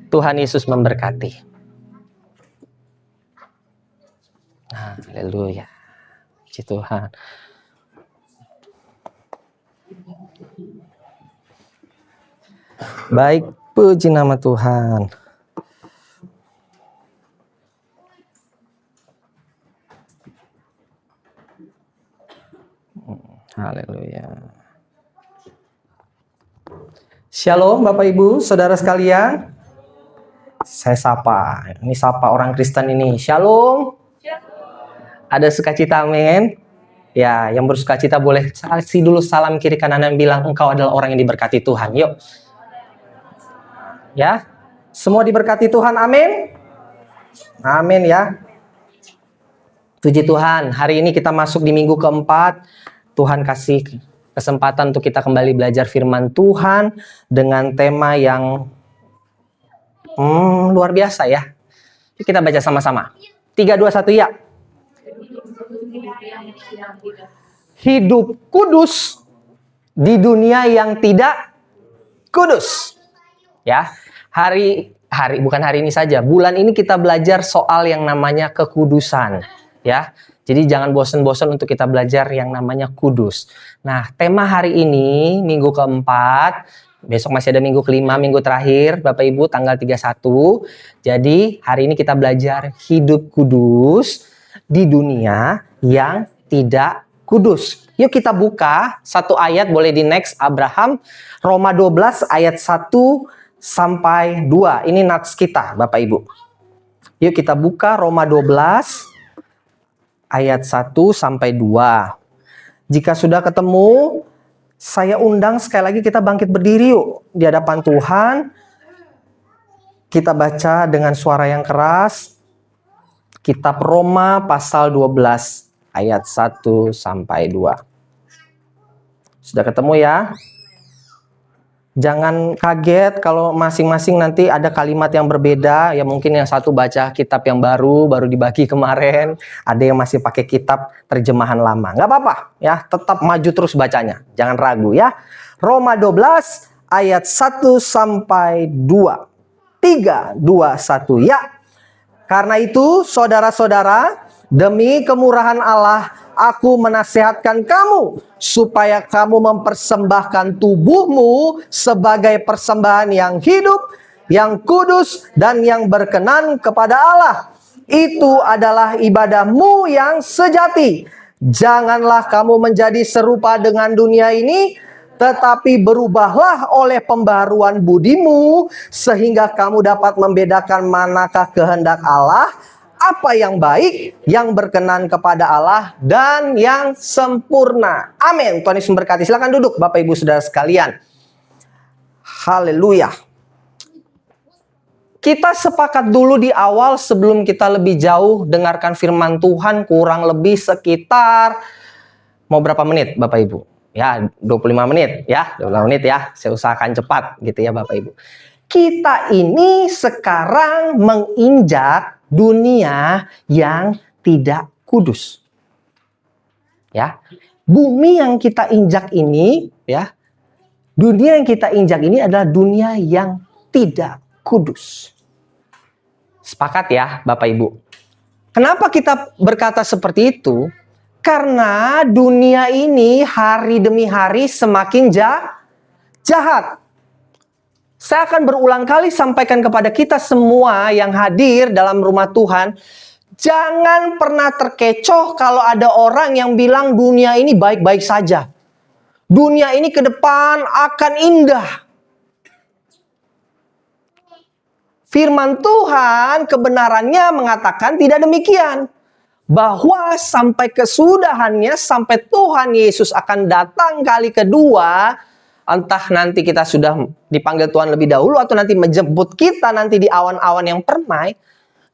Tuhan Yesus memberkati. Haleluya. Puji Tuhan. Baik, puji nama Tuhan. Haleluya. Shalom Bapak Ibu, Saudara sekalian. Saya sapa. Ini sapa orang Kristen ini. Shalom. Ada sukacita, amin. Ya, yang bersukacita boleh kasih dulu salam kiri kanan dan bilang engkau adalah orang yang diberkati Tuhan. Yuk. Ya. Semua diberkati Tuhan, amin. Amin ya. Puji Tuhan, hari ini kita masuk di minggu keempat. Tuhan kasih kesempatan untuk kita kembali belajar firman Tuhan dengan tema yang luar biasa ya. Kita baca sama-sama. 3, 2, 1 ya. Hidup kudus di dunia yang tidak kudus. Ya. Bukan hari ini saja. Bulan ini kita belajar soal yang namanya kekudusan, ya. Jadi jangan bosan-bosan untuk kita belajar yang namanya kudus. Nah, tema hari ini, minggu keempat, besok masih ada minggu kelima, minggu terakhir, Bapak Ibu, tanggal 31. Jadi, hari ini kita belajar hidup kudus di dunia yang tidak kudus. Yuk kita buka satu ayat, boleh di next, Abraham, Roma 12 ayat 1 sampai 2. Ini nats kita, Bapak Ibu. Yuk kita buka Roma 12 ayat 1 sampai 2. Jika sudah ketemu, saya undang sekali lagi kita bangkit berdiri yuk di hadapan Tuhan. Kita baca dengan suara yang keras. Kitab Roma pasal 12 ayat 1 sampai 2. Sudah ketemu ya? Jangan kaget kalau masing-masing nanti ada kalimat yang berbeda. Ya mungkin yang satu baca kitab yang baru dibagi kemarin. Ada yang masih pakai kitab terjemahan lama. Nggak apa-apa ya, tetap maju terus bacanya. Jangan ragu ya. Roma 12 ayat 1 sampai 2. 3, 2, 1 ya. Karena itu saudara-saudara, demi kemurahan Allah, aku menasihatkan kamu supaya kamu mempersembahkan tubuhmu sebagai persembahan yang hidup, yang kudus, dan yang berkenan kepada Allah. Itu adalah ibadahmu yang sejati. Janganlah kamu menjadi serupa dengan dunia ini, tetapi berubahlah oleh pembaharuan budimu, sehingga kamu dapat membedakan manakah kehendak Allah, apa yang baik, yang berkenan kepada Allah, dan yang sempurna. Amin. Tuhan Yesus memberkati. Silakan duduk Bapak Ibu Saudara sekalian. Haleluya. Kita sepakat dulu di awal sebelum kita lebih jauh dengarkan firman Tuhan, kurang lebih sekitar mau berapa menit Bapak Ibu? Ya, 25 menit ya, 25 menit ya. Saya usahakan cepat gitu ya Bapak Ibu. Kita ini sekarang menginjak dunia yang tidak kudus. Ya. Bumi yang kita injak ini ya, dunia yang kita injak ini adalah dunia yang tidak kudus. Sepakat ya Bapak Ibu. Kenapa kita berkata seperti itu? Karena dunia ini hari demi hari semakin jahat. Saya akan berulang kali sampaikan kepada kita semua yang hadir dalam rumah Tuhan. Jangan pernah terkecoh kalau ada orang yang bilang dunia ini baik-baik saja. Dunia ini ke depan akan indah. Firman Tuhan kebenarannya mengatakan tidak demikian. Bahwa sampai kesudahannya, sampai Tuhan Yesus akan datang kali kedua, entah nanti kita sudah dipanggil Tuhan lebih dahulu atau nanti menjemput kita nanti di awan-awan yang permai,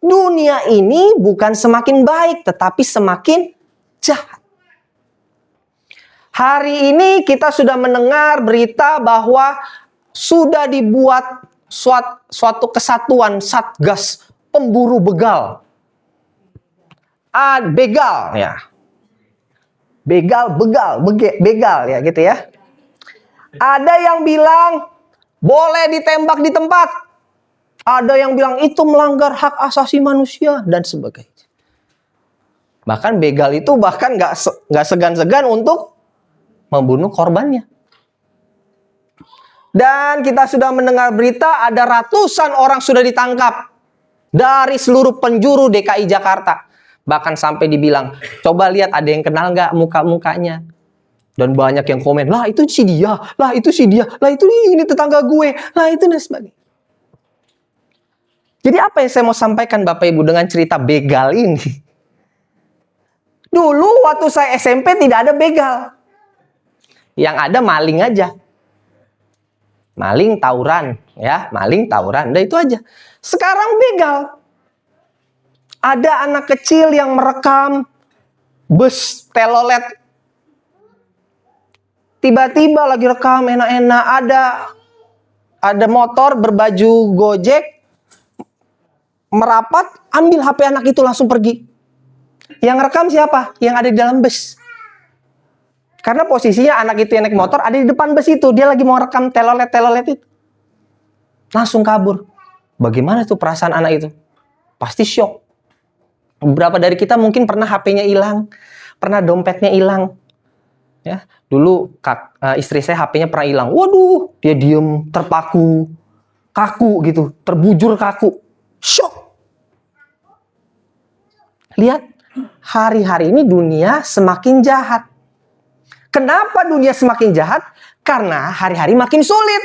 dunia ini bukan semakin baik tetapi semakin jahat. Hari ini kita sudah mendengar berita bahwa sudah dibuat suatu kesatuan Satgas Pemburu Begal. Begal ya. Begal ya gitu ya. Ada yang bilang boleh ditembak di tempat. Ada yang bilang itu melanggar hak asasi manusia dan sebagainya. Bahkan begal itu bahkan nggak segan-segan untuk membunuh korbannya. Dan kita sudah mendengar berita ada ratusan orang sudah ditangkap dari seluruh penjuru DKI Jakarta. Bahkan sampai dibilang, coba lihat ada yang kenal nggak muka-mukanya. Dan banyak yang komen, lah itu si dia, lah itu si dia, lah itu ini tetangga gue, lah itu dan sebagainya. Jadi apa yang saya mau sampaikan Bapak Ibu dengan cerita begal ini? Dulu waktu saya SMP tidak ada begal. Yang ada maling aja. Maling tawuran, ya, maling tawuran, udah itu aja. Sekarang begal. Ada anak kecil yang merekam bus telolet. Tiba-tiba lagi rekam enak-enak, ada motor berbaju Gojek merapat, ambil HP anak itu langsung pergi. Yang rekam siapa? Yang ada di dalam bus. Karena posisinya anak itu yang naik motor ada di depan bus itu, dia lagi mau rekam telolet itu. Langsung kabur. Bagaimana tuh perasaan anak itu? Pasti syok. Beberapa dari kita mungkin pernah HP-nya hilang, pernah dompetnya hilang. Ya, dulu istri saya HP-nya pernah hilang. Waduh, dia diem, terpaku, kaku gitu, terbujur kaku. Syok. Lihat, hari-hari ini dunia semakin jahat. Kenapa dunia semakin jahat? Karena hari-hari makin sulit.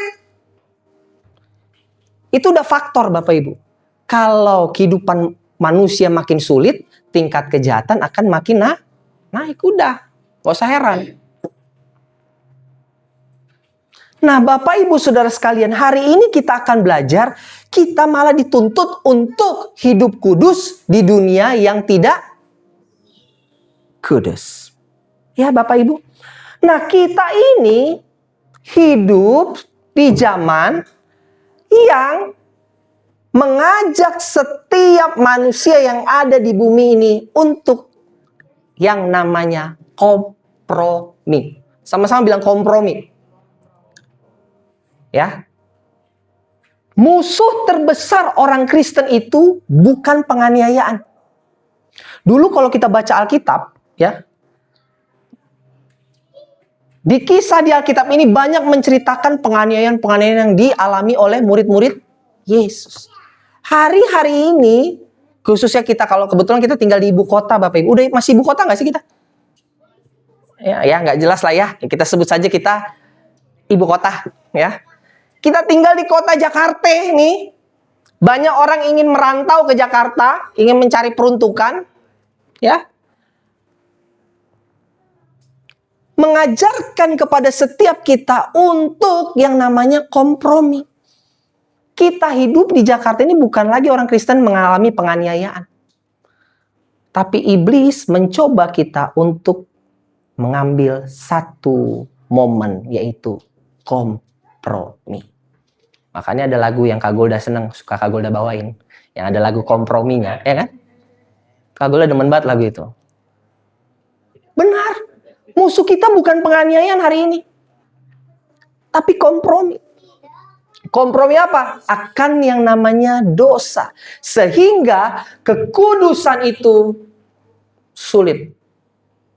Itu udah faktor Bapak Ibu. Kalau kehidupan manusia makin sulit, tingkat kejahatan akan makin naik. Udah, gak usah heran. Nah, Bapak Ibu Saudara sekalian, hari ini kita akan belajar, kita malah dituntut untuk hidup kudus di dunia yang tidak kudus. Ya, Bapak Ibu. Nah, kita ini hidup di zaman yang mengajak setiap manusia yang ada di bumi ini untuk yang namanya kompromi. Sama-sama bilang kompromi. Ya, musuh terbesar orang Kristen itu bukan penganiayaan. Dulu kalau kita baca Alkitab, ya, di kisah di Alkitab ini banyak menceritakan penganiayaan-penganiayaan yang dialami oleh murid-murid Yesus. Hari-hari ini, khususnya kita kalau kebetulan kita tinggal di ibu kota, Bapak Ibu, udah masih ibu kota nggak sih kita? Ya, nggak jelas lah ya. Kita sebut saja kita ibu kota, ya. Kita tinggal di kota Jakarta nih. Banyak orang ingin merantau ke Jakarta, ingin mencari peruntukan, ya. Mengajarkan kepada setiap kita untuk yang namanya kompromi. Kita hidup di Jakarta ini bukan lagi orang Kristen mengalami penganiayaan. Tapi iblis mencoba kita untuk mengambil satu momen, yaitu kompromi. Makanya ada lagu yang Kak Golda seneng, suka Kak Golda bawain. Yang ada lagu komprominya, ya kan? Kak Golda demen banget lagu itu. Benar, musuh kita bukan penganiayaan hari ini. Tapi kompromi. Kompromi apa? Akan yang namanya dosa. Sehingga kekudusan itu sulit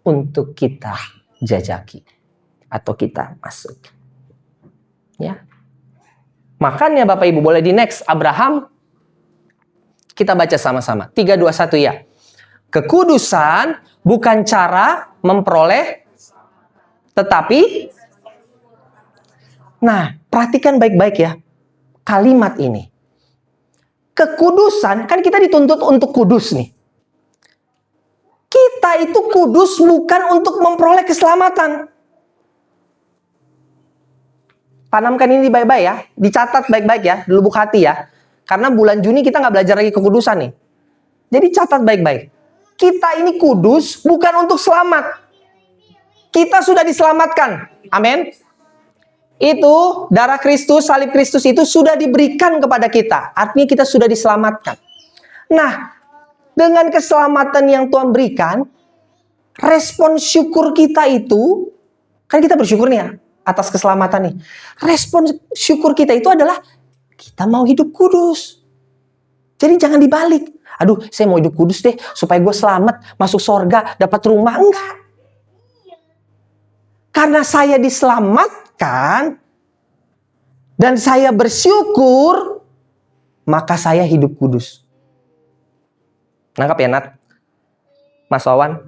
untuk kita jajaki. Atau kita masuk. Ya. Makanya Bapak Ibu boleh di next Abraham. Kita baca sama-sama. 3, 2, 1 ya. Kekudusan bukan cara memperoleh, tetapi, nah perhatikan baik-baik ya kalimat ini. Kekudusan, kan kita dituntut untuk kudus nih. Kita itu kudus bukan untuk memperoleh keselamatan. Tanamkan ini baik-baik ya, dicatat baik-baik ya, di lubuk hati ya. Karena bulan Juni kita nggak belajar lagi kekudusan nih. Jadi catat baik-baik. Kita ini kudus bukan untuk selamat. Kita sudah diselamatkan. Amin. Itu darah Kristus, salib Kristus itu sudah diberikan kepada kita. Artinya kita sudah diselamatkan. Nah, dengan keselamatan yang Tuhan berikan, respon syukur kita itu, kan kita bersyukur nih ya atas keselamatan nih. Respon syukur kita itu adalah kita mau hidup kudus. Jadi jangan dibalik. Aduh, saya mau hidup kudus deh, supaya gue selamat, masuk surga, dapat rumah. Enggak. Karena saya diselamatkan, dan saya bersyukur, maka saya hidup kudus. Nangkap ya, Nat? Mas Wawan?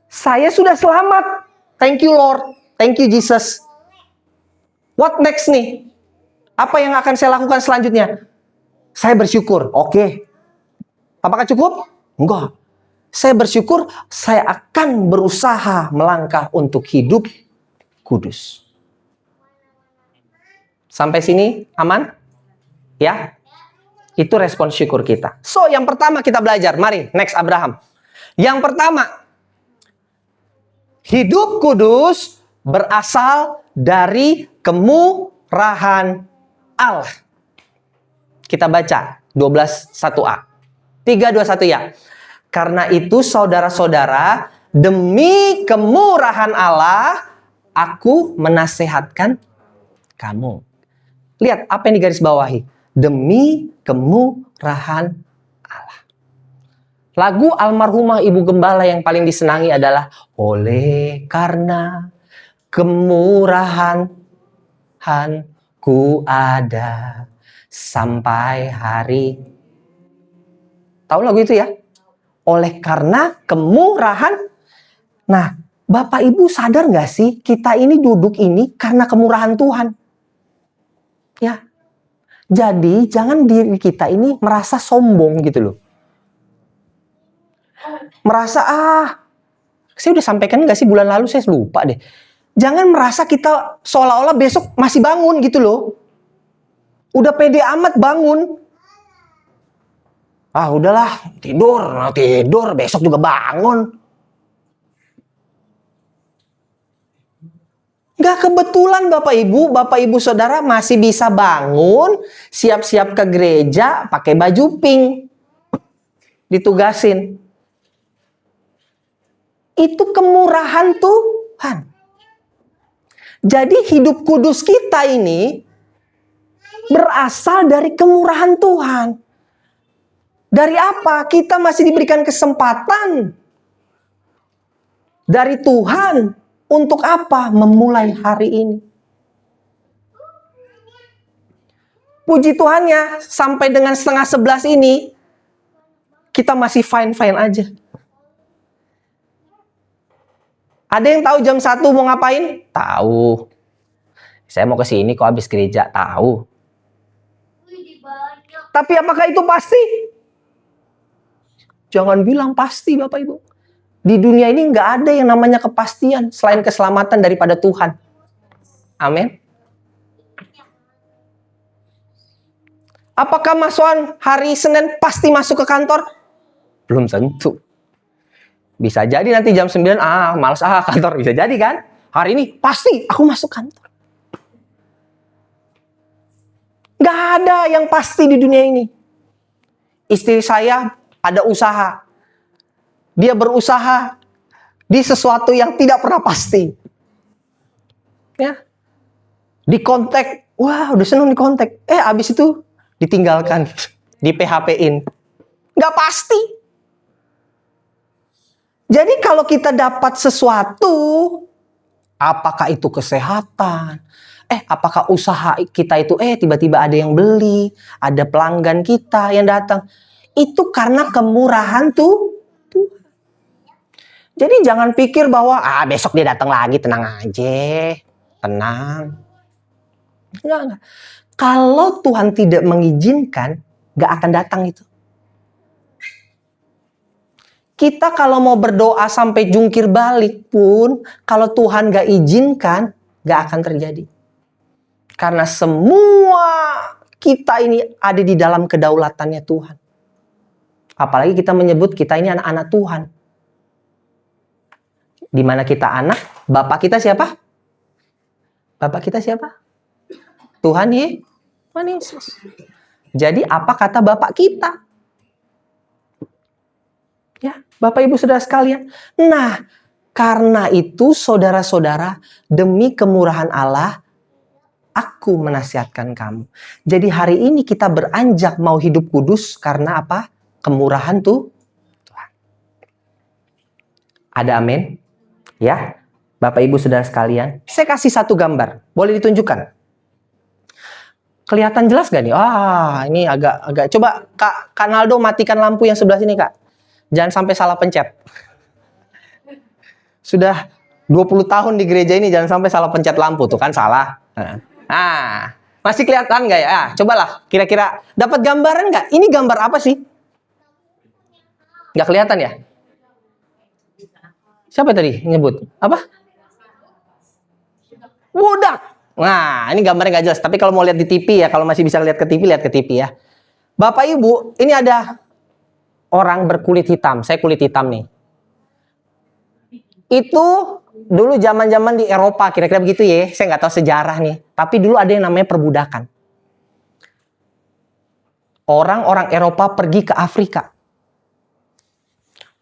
Saya sudah selamat. Thank you, Lord. Thank you, Jesus. What next nih? Apa yang akan saya lakukan selanjutnya? Saya bersyukur. Oke. Apakah cukup? Enggak. Saya bersyukur, saya akan berusaha melangkah untuk hidup kudus. Sampai sini aman? Ya? Itu respon syukur kita. So, yang pertama kita belajar. Mari, next Abraham. Yang pertama, hidup kudus berasal dari kemurahan Allah. Kita baca 12:1a. 3:21 ya. Karena itu saudara-saudara, demi kemurahan Allah, aku menasehatkan kamu. Lihat apa yang digarisbawahi. Demi kemurahan Allah. Lagu almarhumah Ibu Gembala yang paling disenangi adalah oleh karena kemurahan ku ada sampai hari. Tahu lagu itu ya? Oleh karena kemurahan. Nah, Bapak Ibu sadar nggak sih, kita ini duduk ini karena kemurahan Tuhan. Ya. Jadi jangan diri kita ini merasa sombong gitu loh. Merasa saya udah sampaikan nggak sih bulan lalu, saya lupa deh. Jangan merasa kita seolah-olah besok masih bangun gitu loh. Udah pede amat bangun. Udahlah, tidur, besok juga bangun. Nggak kebetulan Bapak Ibu Saudara masih bisa bangun, siap-siap ke gereja, pakai baju pink. Ditugasin. Itu kemurahan Tuhan. Jadi hidup kudus kita ini berasal dari kemurahan Tuhan. Dari apa? Kita masih diberikan kesempatan dari Tuhan untuk apa? Memulai hari ini. Puji Tuhannya, sampai dengan 10:30 ini, kita masih fine-fine aja. Ada yang tahu jam 1 mau ngapain? Tahu. Saya mau ke sini kok habis gereja. Tahu. Tapi apakah itu pasti? Jangan bilang pasti Bapak Ibu. Di dunia ini nggak ada yang namanya kepastian selain keselamatan daripada Tuhan. Amin. Apakah Mas Wan hari Senin pasti masuk ke kantor? Belum tentu. Bisa jadi nanti jam 9, malas kantor. Bisa jadi kan? Hari ini pasti aku masuk kantor. Nggak ada yang pasti di dunia ini. Istri saya ada usaha. Dia berusaha di sesuatu yang tidak pernah pasti. Ya. Dikontak. Wah, udah seneng dikontak. Abis itu ditinggalkan. Di PHP-in. Nggak pasti. Jadi kalau kita dapat sesuatu, apakah itu kesehatan? Apakah usaha kita itu tiba-tiba ada yang beli, ada pelanggan kita yang datang. Itu karena kemurahan Tuhan. Jadi jangan pikir bahwa besok dia datang lagi, tenang aja. Tenang. Enggak. Kalau Tuhan tidak mengizinkan, nggak akan datang itu. Kita kalau mau berdoa sampai jungkir balik pun, kalau Tuhan nggak izinkan, nggak akan terjadi. Karena semua kita ini ada di dalam kedaulatannya Tuhan. Apalagi kita menyebut kita ini anak-anak Tuhan. Di mana kita anak, Bapak kita siapa? Bapak kita siapa? Tuhan Yesus. Jadi apa kata Bapak kita? Ya, Bapak Ibu Saudara sekalian. Nah, karena itu saudara-saudara, demi kemurahan Allah, Aku menasihatkan kamu. Jadi hari ini kita beranjak mau hidup kudus karena apa? Kemurahan tuh Tuhan. Ada amin? Ya, Bapak Ibu Saudara sekalian. Saya kasih satu gambar. Boleh ditunjukkan? Kelihatan jelas gak nih? Ini agak. Coba Kak Naldo matikan lampu yang sebelah sini, Kak. Jangan sampai salah pencet. Sudah 20 tahun di gereja ini jangan sampai salah pencet lampu tuh kan salah. Masih kelihatan nggak ya? Cobalah, kira-kira dapat gambaran nggak? Ini gambar apa sih? Nggak kelihatan ya? Siapa tadi nyebut? Apa? Budak. Nah, ini gambarnya nggak jelas. Tapi kalau mau lihat di TV ya, kalau masih bisa lihat ke TV ya. Bapak Ibu, ini ada orang berkulit hitam. Saya kulit hitam nih. Itu dulu zaman-zaman di Eropa, kira-kira begitu ya. Saya nggak tahu sejarah nih. Tapi dulu ada yang namanya perbudakan. Orang-orang Eropa pergi ke Afrika.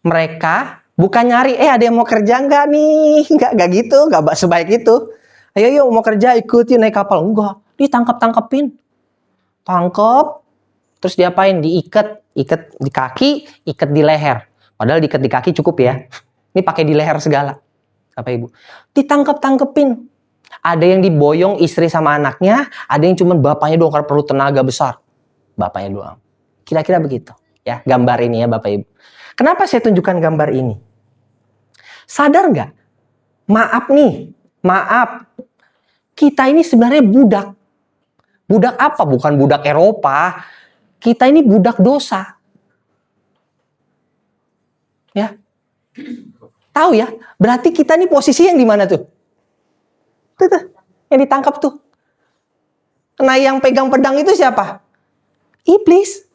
Mereka bukan nyari, ada yang mau kerja nggak nih? Nggak gitu, nggak sebaik itu. Ayo mau kerja ikut yuk naik kapal. Enggak, ditangkap-tangkepin. Tangkep, terus diapain? Ikat di kaki, ikat di leher. Padahal diikat di kaki cukup ya. Ini pakai di leher segala. Bapak Ibu. Ditangkep-tangkepin. Ada yang diboyong istri sama anaknya, ada yang cuma bapaknya doang karena perlu tenaga besar. Bapaknya doang. Kira-kira begitu. Ya, gambar ini ya Bapak Ibu. Kenapa saya tunjukkan gambar ini? Sadar nggak? Maaf. Kita ini sebenarnya budak. Budak apa? Bukan budak Eropa. Kita ini budak dosa. Ya. Tahu ya? Berarti kita ini posisi yang di mana tuh? Tuh. Yang ditangkap tuh. Nah, yang pegang pedang itu siapa? Iblis.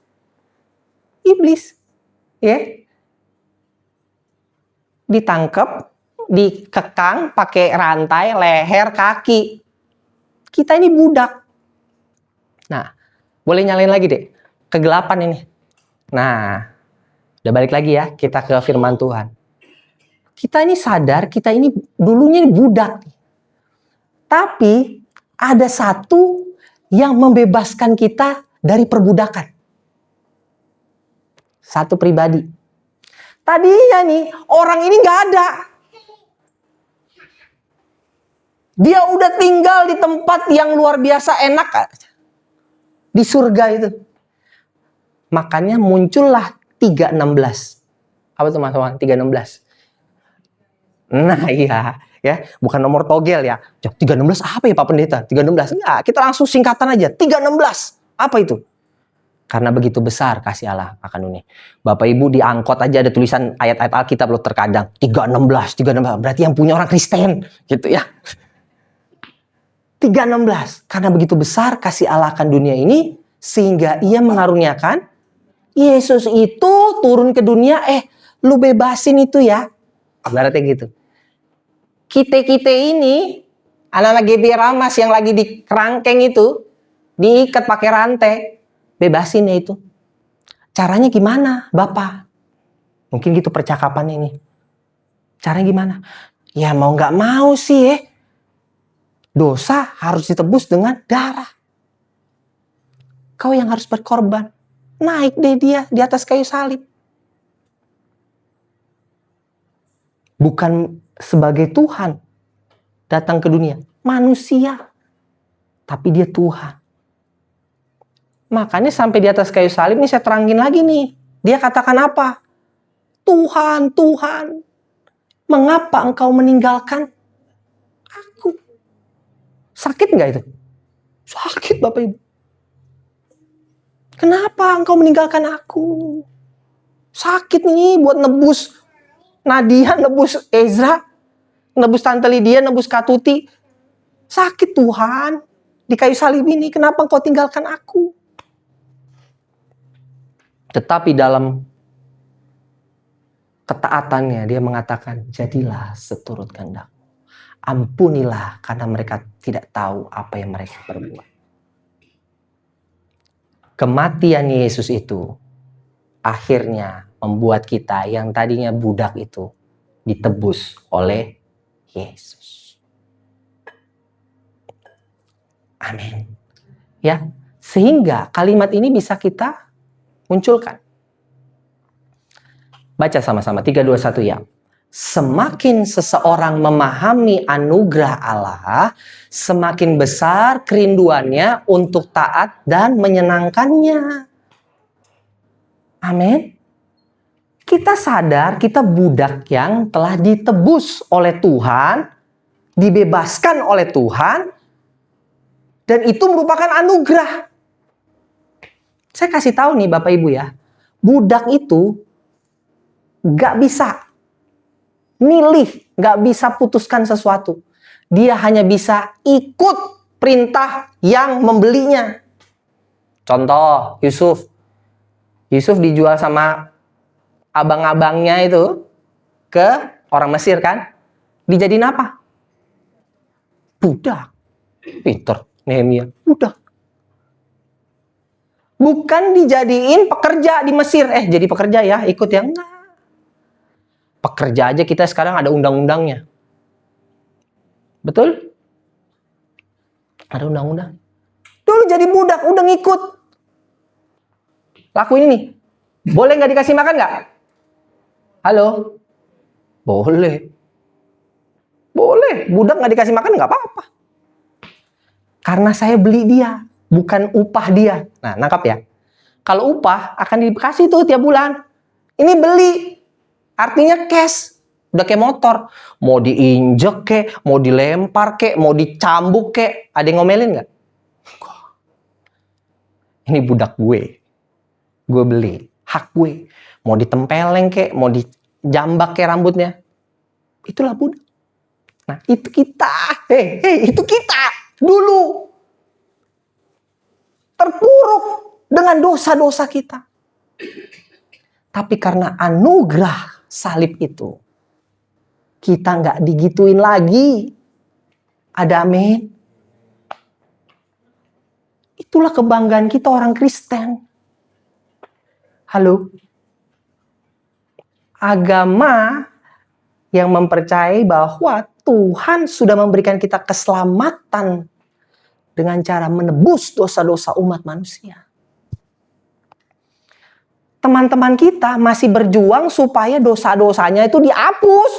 Ya. Ditangkap, dikekang pakai rantai, leher, kaki. Kita ini budak. Nah, boleh nyalain lagi deh. Kegelapan ini. Nah, udah balik lagi ya, kita ke firman Tuhan. Kita ini sadar, kita ini dulunya budak. Tapi, ada satu yang membebaskan kita dari perbudakan. Satu pribadi. Tadinya nih, orang ini nggak ada. Dia udah tinggal di tempat yang luar biasa enak. Di surga itu. Makanya muncullah 316. Apa tuh teman-teman? 316. Nah iya. Ya, bukan nomor togel ya. 316 apa ya Pak Pendeta? 316. Enggak, kita langsung singkatan aja. 316. Apa itu? Karena begitu besar kasih Allah akan dunia. Bapak Ibu di angkot aja ada tulisan ayat-ayat Alkitab loh terkadang. 316. Berarti yang punya orang Kristen. Gitu ya. 316. Karena begitu besar kasih Allah akan dunia ini. Sehingga ia mengaruniakan. Yesus itu turun ke dunia. Lu bebasin itu ya. Berarti gitu. Kita ini. Anak-anak GB Ramas yang lagi di kerangkeng itu. Diikat pakai rantai. Bebasin ya itu. Caranya gimana, Bapak? Mungkin gitu percakapan ini. Caranya gimana? Ya mau nggak mau sih dosa harus ditebus dengan darah. Kau yang harus berkorban. Naik deh dia di atas kayu salib. Bukan sebagai Tuhan datang ke dunia. Manusia. Tapi dia Tuhan. Makanya sampai di atas kayu salib nih saya terangin lagi nih. Dia katakan apa? Tuhan, mengapa engkau meninggalkan aku? Sakit nggak itu? Sakit Bapak Ibu. Kenapa engkau meninggalkan aku? Sakit nih buat nebus Nadia, nebus Ezra, nebus Tante Lydia, nebus Katuti. Sakit Tuhan. Di kayu salib ini, kenapa engkau tinggalkan aku? Tetapi dalam ketaatannya dia mengatakan, jadilah seturut kehendak. Ampunilah karena mereka tidak tahu apa yang mereka perbuat. Kematian Yesus itu akhirnya membuat kita yang tadinya budak itu ditebus oleh Yesus. Amin. Ya, sehingga kalimat ini bisa kita munculkan. Baca sama-sama 3, 2, 1 ya. Semakin seseorang memahami anugerah Allah, semakin besar kerinduannya untuk taat dan menyenangkannya. Amin. Kita sadar kita budak yang telah ditebus oleh Tuhan, dibebaskan oleh Tuhan, dan itu merupakan anugerah. Saya kasih tahu nih Bapak Ibu ya, budak itu gak bisa milih, gak bisa putuskan sesuatu. Dia hanya bisa ikut perintah yang membelinya. Contoh, Yusuf. Yusuf dijual sama abang-abangnya itu ke orang Mesir kan? Dijadiin apa? Budak. Pinter, Nehemia. Budak. Bukan dijadiin pekerja di Mesir. Jadi pekerja ya, ikut yang enggak. Pekerja aja kita sekarang ada undang-undangnya. Betul? Ada undang-undang. Dulu jadi budak, udah ngikut. Lakuin ini. Boleh nggak dikasih makan nggak? Halo? Boleh. Boleh. Budak nggak dikasih makan nggak apa-apa. Karena saya beli dia, bukan upah dia. Nah, nangkap ya. Kalau upah akan dikasih tuh tiap bulan. Ini beli. Artinya cash. Udah kayak motor. Mau diinjek kek, mau dilempar kek, mau dicambuk kek. Ada yang ngomelin nggak? Ini budak gue. Gue beli. Hak gue. Mau ditempeleng kek, mau dijambak kek rambutnya. Itulah budak. Nah, itu kita. Itu kita. Dulu. Terpuruk dengan dosa-dosa kita. Tapi karena anugerah salib itu, kita nggak digituin lagi. Ada amin. Itulah kebanggaan kita orang Kristen. Halo? Agama yang mempercayai bahwa Tuhan sudah memberikan kita keselamatan dengan cara menebus dosa-dosa umat manusia. Teman-teman kita masih berjuang supaya dosa-dosanya itu dihapus.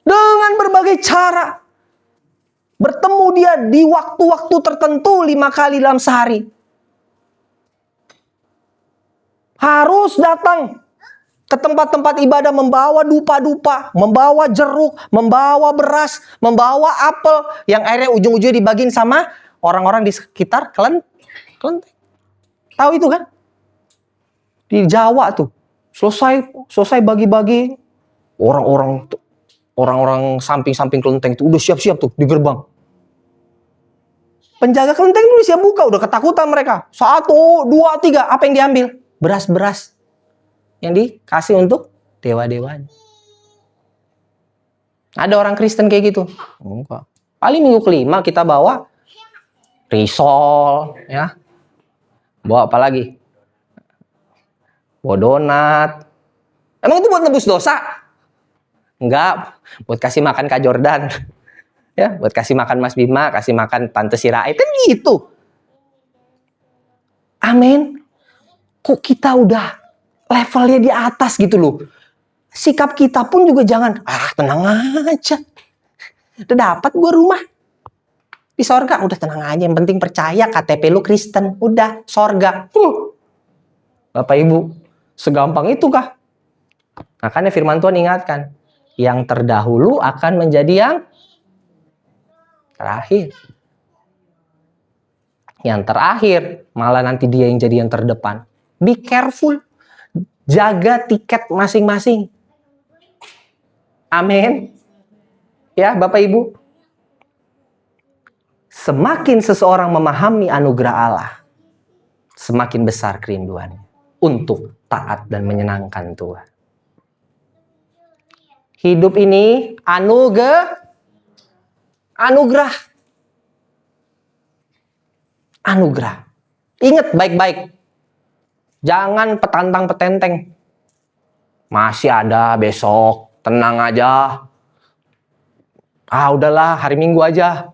Dengan berbagai cara. Bertemu dia di waktu-waktu tertentu 5 kali dalam sehari. Harus datang ke tempat-tempat ibadah membawa dupa-dupa, membawa jeruk, membawa beras, membawa apel. Yang akhirnya ujung-ujungnya dibagiin sama orang-orang di sekitar kelenteng. Tahu itu kan? Di Jawa tuh. Selesai bagi-bagi. Orang-orang samping-samping kelenteng itu udah siap-siap tuh di gerbang. Penjaga kelenteng itu udah siap buka. Udah ketakutan mereka. 1, 2, 3. Apa yang diambil? Beras-beras. Yang dikasih untuk dewa-dewanya. Ada orang Kristen kayak gitu? Enggak. Paling minggu kelima kita bawa risol. Ya. Bawa apa lagi? Bawa donat. Emang itu buat nebus dosa? Enggak. Buat kasih makan Kak Jordan. Ya, buat kasih makan Mas Bima, kasih makan Tante Sirait. Kan gitu. Amin. Kok kita udah levelnya di atas gitu loh. Sikap kita pun juga jangan, tenang aja. Udah dapat gua rumah. Di sorga, udah tenang aja. Yang penting percaya KTP lu Kristen. Udah, sorga. Bapak Ibu, segampang itu kah? Makanya firman Tuhan ingatkan. Yang terdahulu akan menjadi yang terakhir. Yang terakhir, malah nanti dia yang jadi yang terdepan. Be careful. Jaga tiket masing-masing. Amin. Ya, Bapak Ibu. Semakin seseorang memahami anugerah Allah, semakin besar kerinduannya untuk taat dan menyenangkan Tuhan. Hidup ini anugerah. Ingat baik-baik. Jangan petantang-petenteng. Masih ada besok, tenang aja. Udahlah, hari Minggu aja.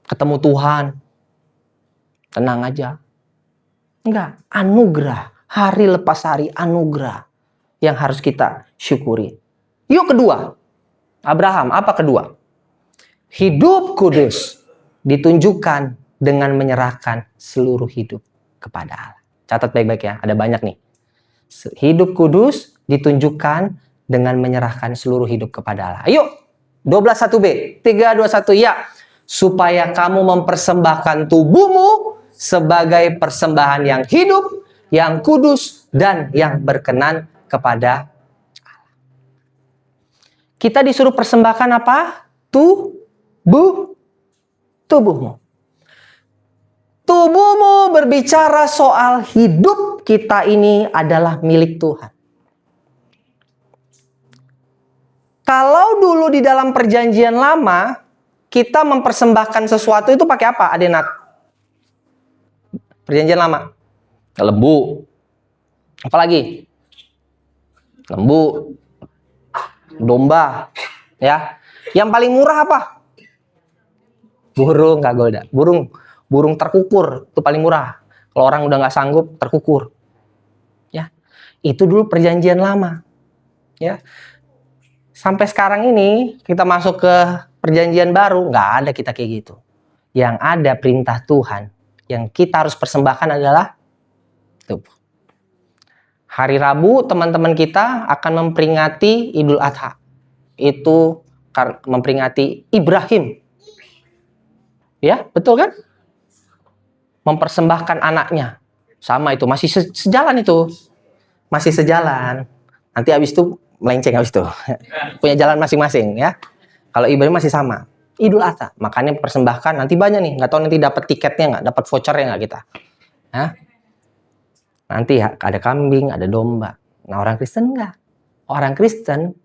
ketemu Tuhan. Tenang aja. Enggak, anugerah. Hari lepas hari anugerah yang harus kita syukuri. Yuk kedua. Abraham, apa kedua? Hidup kudus ditunjukkan dengan menyerahkan seluruh hidup kepada Allah. Catat baik-baik ya, ada banyak nih. Hidup kudus ditunjukkan dengan menyerahkan seluruh hidup kepada Allah. Ayo, 12:1b, 3, 2, 1, ya. Supaya kamu mempersembahkan tubuhmu sebagai persembahan yang hidup, yang kudus, dan yang berkenan kepada Allah. Kita disuruh persembahkan apa? Tubuhmu. Tubuhmu berbicara soal hidup kita ini adalah milik Tuhan. Kalau dulu di dalam perjanjian lama, kita mempersembahkan sesuatu itu pakai apa, Adenat? Perjanjian lama. Lembu. Apalagi? Lembu. Domba. Ya. Yang paling murah apa? Burung, Kak Golda. Burung terkukur, itu paling murah. Kalau orang udah nggak sanggup, terkukur. Ya, itu dulu perjanjian lama. Ya, sampai sekarang ini kita masuk ke perjanjian baru, nggak ada kita kayak gitu. Yang ada perintah Tuhan, yang kita harus persembahkan adalah tubuh. Hari Rabu teman-teman kita akan memperingati Idul Adha. Itu memperingati Ibrahim. Ya, betul kan? Mempersembahkan anaknya. Sama itu, masih sejalan itu. Masih sejalan. Nanti habis itu melenceng habis itu. Punya jalan masing-masing ya. Kalau Ibrahim masih sama. Idul Adha. Makanya persembahkan nanti banyak nih. Nggak tahu nanti dapat tiketnya nggak, dapat vouchernya nggak kita. Ya. Nanti ya, ada kambing, ada domba. Nah orang Kristen nggak. Orang Kristen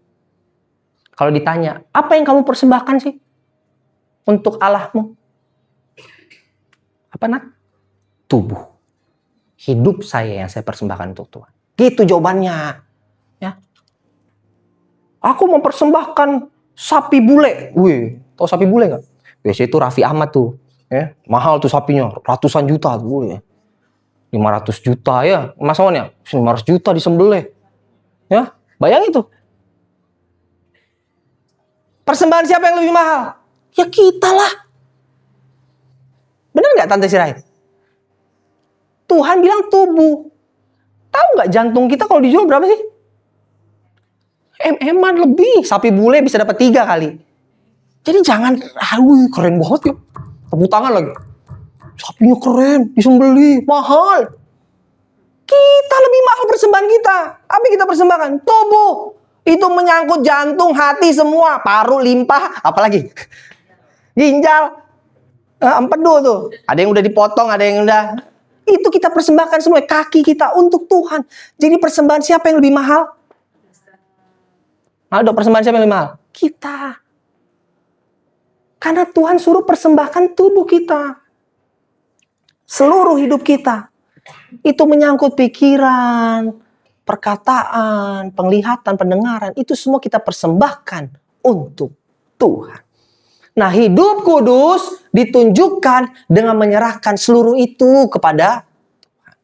kalau ditanya, apa yang kamu persembahkan sih untuk Allahmu? Apa Nat? Tubuh. Hidup saya yang saya persembahkan untuk Tuhan. Gitu jawabannya. Ya. Aku mempersembahkan sapi bule. Wih, tahu sapi bule nggak? Biasanya itu Raffi Ahmad tuh. Ya. Mahal tuh sapinya, ratusan juta. Wih. 500 juta ya. Mas Wan ya, 500 juta disembelih. Ya, bayang itu. Persembahan siapa yang lebih mahal? Ya kita lah. Benar nggak Tante Sirait? Tuhan bilang tubuh. Tahu nggak jantung kita kalau dijual berapa sih? Eman lebih. Sapi bule bisa dapat 3 kali. Jadi jangan, keren banget ya. Tepuk tangan lagi. Sapinya keren, disembelih, mahal. Kita lebih mahal persembahan kita. Apa yang kita persembahkan? Tubuh. Itu menyangkut jantung, hati semua. Paru, limpa, apalagi? Ginjal. Empedu tuh. Ada yang udah dipotong, ada yang udah... Itu kita persembahkan semua, kaki kita untuk Tuhan. Jadi persembahan siapa yang lebih mahal? Aldo, persembahan siapa yang lebih mahal? Kita. Karena Tuhan suruh persembahkan tubuh kita. Seluruh hidup kita. Itu menyangkut pikiran, perkataan, penglihatan, pendengaran. Itu semua kita persembahkan untuk Tuhan. Nah, hidup kudus ditunjukkan dengan menyerahkan seluruh itu kepada Tuhan.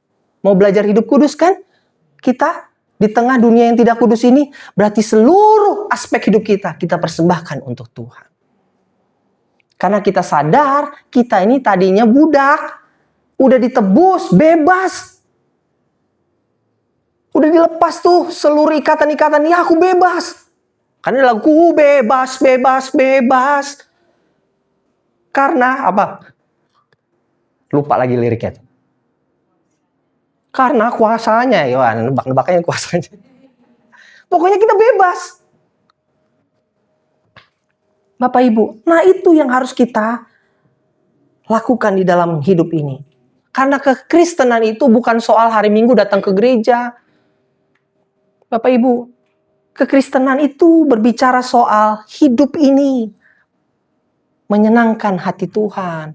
Mau belajar hidup kudus kan? Kita di tengah dunia yang tidak kudus ini, berarti seluruh aspek hidup kita persembahkan untuk Tuhan. Karena kita sadar, kita ini tadinya budak. Udah ditebus, bebas. Udah dilepas tuh seluruh ikatan-ikatan. Ya aku bebas. Karena lagu bebas, bebas, bebas. Karena apa? Lupa lagi liriknya. Karena kuasanya, ya nebak-nebaknya kuasanya. Pokoknya kita bebas. Bapak Ibu, nah itu yang harus kita lakukan di dalam hidup ini. Karena kekristenan itu bukan soal hari Minggu datang ke gereja. Bapak Ibu, kekristenan itu berbicara soal hidup ini. Menyenangkan hati Tuhan.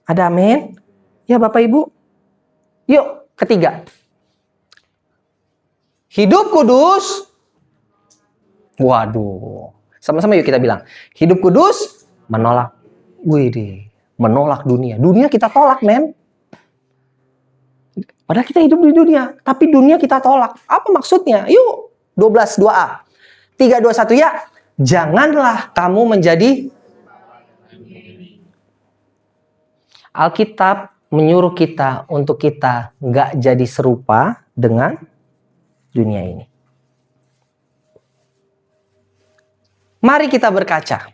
Ada amin? Ya Bapak Ibu. Yuk, ketiga. Hidup kudus. Waduh. Sama-sama yuk kita bilang. Hidup kudus menolak Wih, menolak dunia. Dunia kita tolak, men. Padahal kita hidup di dunia, tapi dunia kita tolak. Apa maksudnya? Yuk, 12, 2a. 3, 2, 1, ya. Janganlah kamu menjadi... Alkitab menyuruh kita untuk kita nggak jadi serupa dengan dunia ini. Mari kita berkaca.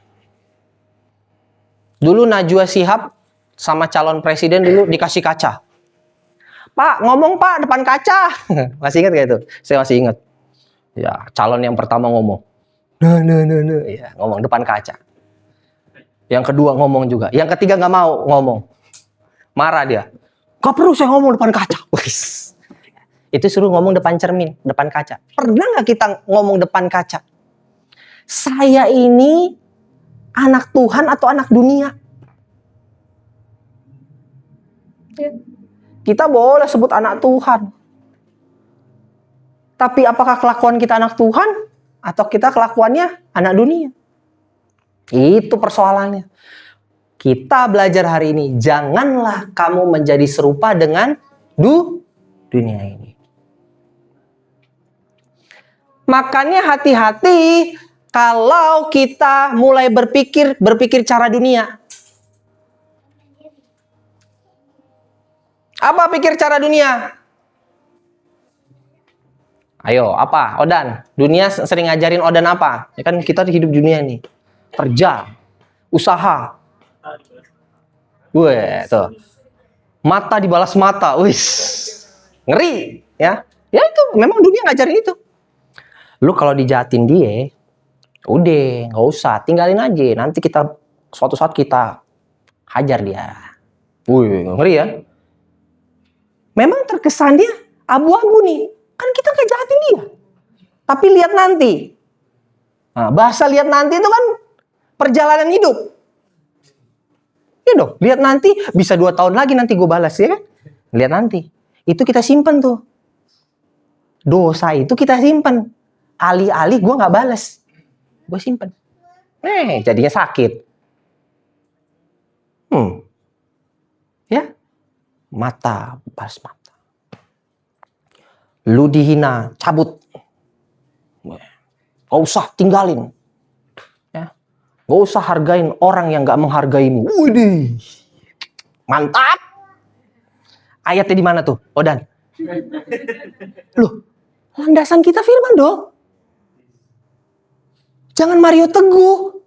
Dulu Najwa Shihab sama calon presiden dulu dikasih kaca. Pak, ngomong Pak depan kaca. Masih ingat gak itu? Saya masih ingat. Ya, calon yang pertama ngomong. Nah. Ya, ngomong depan kaca. Yang kedua ngomong juga. Yang ketiga nggak mau ngomong. Marah dia. Gak perlu saya ngomong depan kaca. Itu suruh ngomong depan cermin, depan kaca. Pernah nggak kita ngomong depan kaca? Saya ini anak Tuhan atau anak dunia? Kita boleh sebut anak Tuhan. Tapi apakah kelakuan kita anak Tuhan? Atau kita kelakuannya anak dunia? Itu persoalannya. Kita belajar hari ini, janganlah kamu menjadi serupa dengan dunia ini. Makanya hati-hati kalau kita mulai berpikir cara dunia. Apa pikir cara dunia? Ayo, apa? Odan. Dunia sering ngajarin Odan apa? Ya kan kita hidup dunia nih. Kerja, usaha. Wih, tuh. Mata dibalas mata. Wis. Ngeri, ya. Ya itu memang dunia ngajarin itu. Lu kalau dijahatin dia, udah, nggak usah, tinggalin aja. Nanti kita suatu saat kita hajar dia. Wih, ngeri ya. Memang terkesannya abu-abu nih. Kan kita nggak jahatin dia. Tapi lihat nanti. Nah, bahasa lihat nanti itu kan perjalanan hidup. Ya dong, lihat nanti bisa 2 tahun lagi nanti gue balas, ya kan? Lihat nanti. Itu kita simpen tuh. Dosa itu kita simpen. Alih-alih gue nggak balas. Gue simpen. Jadinya sakit. Ya. Mata, balas mata. Lu dihina, cabut. Gak usah tinggalin. Ya. Gak usah hargain orang yang gak menghargaimu. Widih. Mantap. Ayatnya di mana tuh? Odan. Loh, landasan kita firman dong. Jangan Mario Teguh.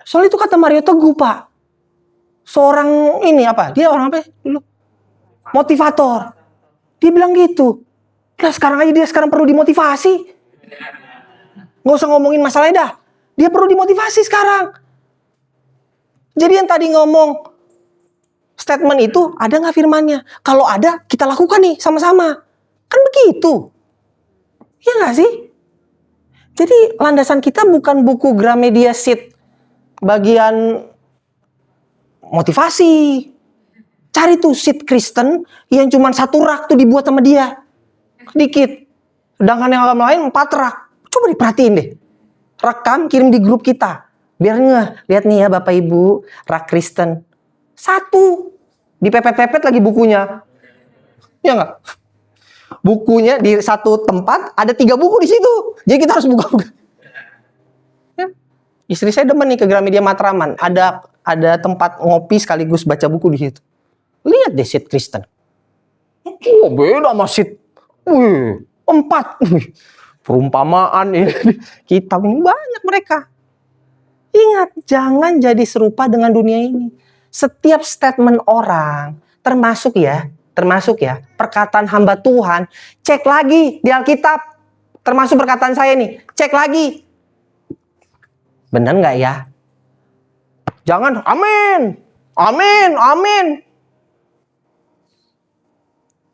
Soal itu kata Mario Teguh, Pak. Seorang ini apa? Dia orang apa dulu? Motivator. Dia bilang gitu. Nah, sekarang aja dia perlu dimotivasi. Nggak usah ngomongin masalahnya dah. Dia perlu dimotivasi sekarang. Jadi yang tadi ngomong statement itu ada nggak firmannya? Kalau ada, kita lakukan nih sama-sama. Kan begitu. Iya nggak sih? Jadi landasan kita bukan buku Gramedia Seed bagian motivasi. Cari tuh seed Kristen yang cuma 1 rak tuh dibuat sama dia. Sedikit. Sedangkan yang lain 4 rak. Coba diperhatiin deh. Rekam, kirim di grup kita. Biar ngeh. Lihat nih ya Bapak Ibu, rak Kristen. 1. Dipepet-pepet lagi bukunya. Ya nggak? Bukunya di 1 tempat, ada 3 buku di situ. Jadi kita harus buka-buka. Ya. Istri saya demen nih ke Gramedia Matraman. Ada tempat ngopi sekaligus baca buku di situ. Lihat deh seed Kristen. Oh, beda sama seed. 4. Perumpamaan ini. Kitab ini banyak mereka. Ingat, jangan jadi serupa dengan dunia ini. Setiap statement orang, termasuk ya, perkataan hamba Tuhan, cek lagi di Alkitab. Termasuk perkataan saya nih, cek lagi. Benar nggak ya? Jangan, amin.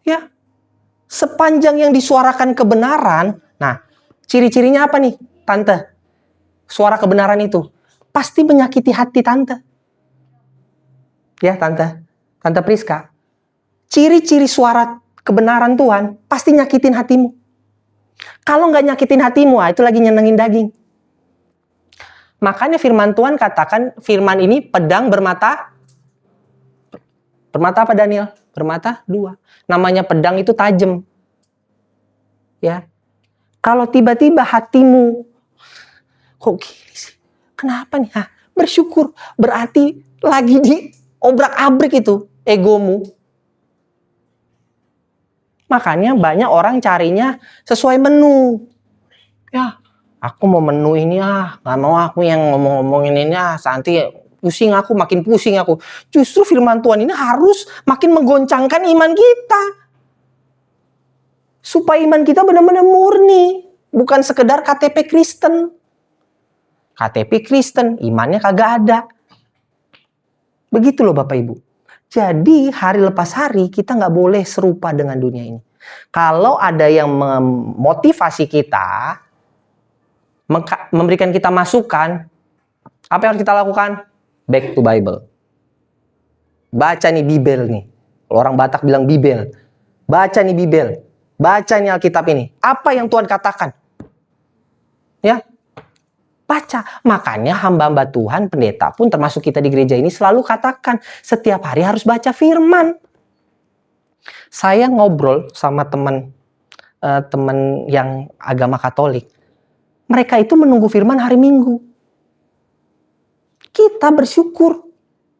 Ya, sepanjang yang disuarakan kebenaran, nah, ciri-cirinya apa nih, Tante? Suara kebenaran itu pasti menyakiti hati Tante. Ya, Tante Priska. Ciri-ciri suara kebenaran Tuhan pasti nyakitin hatimu. Kalau nggak nyakitin hatimu, itu lagi nyenengin daging. Makanya firman Tuhan katakan firman ini pedang bermata apa Daniel? Bermata dua. Namanya pedang itu tajam. Ya. Kalau tiba-tiba hatimu kok gini sih? Kenapa nih? Bersyukur. Berarti lagi diobrak-abrik itu egomu. Makanya banyak orang carinya sesuai menu. Ya, aku mau menu ini nggak mau aku yang ngomong-ngomongin ini nanti pusing aku, makin pusing aku. Justru firman Tuhan ini harus makin menggoncangkan iman kita. Supaya iman kita benar-benar murni. Bukan sekedar KTP Kristen. KTP Kristen, imannya kagak ada. Begitu loh Bapak Ibu. Jadi hari lepas hari kita nggak boleh serupa dengan dunia ini. Kalau ada yang memotivasi kita, memberikan kita masukan, apa yang harus kita lakukan? Back to Bible. Baca nih Bibel nih. Orang Batak bilang Bibel. Baca nih Bibel. Baca nih Alkitab ini. Apa yang Tuhan katakan? Ya. Baca. Makanya hamba-hamba Tuhan, pendeta pun termasuk kita di gereja ini selalu katakan setiap hari harus baca firman. Saya ngobrol sama teman yang agama Katolik. Mereka itu menunggu firman hari Minggu. Kita bersyukur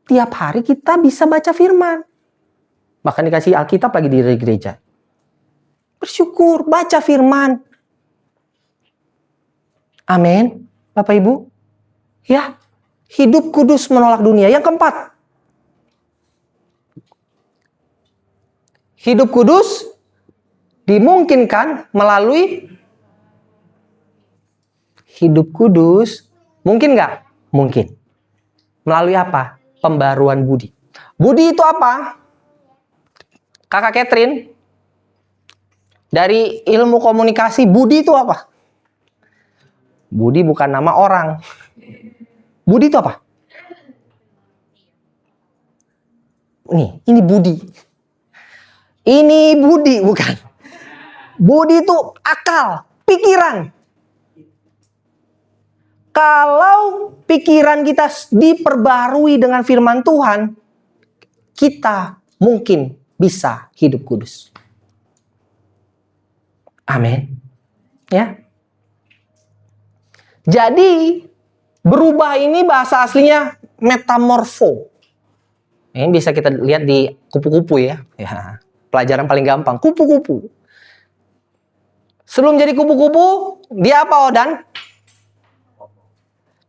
tiap hari kita bisa baca firman. Bahkan dikasih Alkitab lagi di gereja. Bersyukur, baca firman. Amin. Bapak Ibu, ya, hidup kudus menolak dunia. Yang keempat, hidup kudus dimungkinkan melalui hidup kudus. Mungkin nggak? Mungkin. Melalui apa? Pembaruan budi. Budi itu apa? Kakak Catherine, dari ilmu komunikasi, budi itu apa? Budi bukan nama orang. Budi itu apa? Ini budi. Ini budi bukan. Budi itu akal, pikiran. Kalau pikiran kita diperbarui dengan firman Tuhan, kita mungkin bisa hidup kudus. Amin. Ya. Jadi berubah ini bahasa aslinya metamorfo. Ini bisa kita lihat di kupu-kupu ya. Pelajaran paling gampang, kupu-kupu. Sebelum jadi kupu-kupu, dia apa Odan?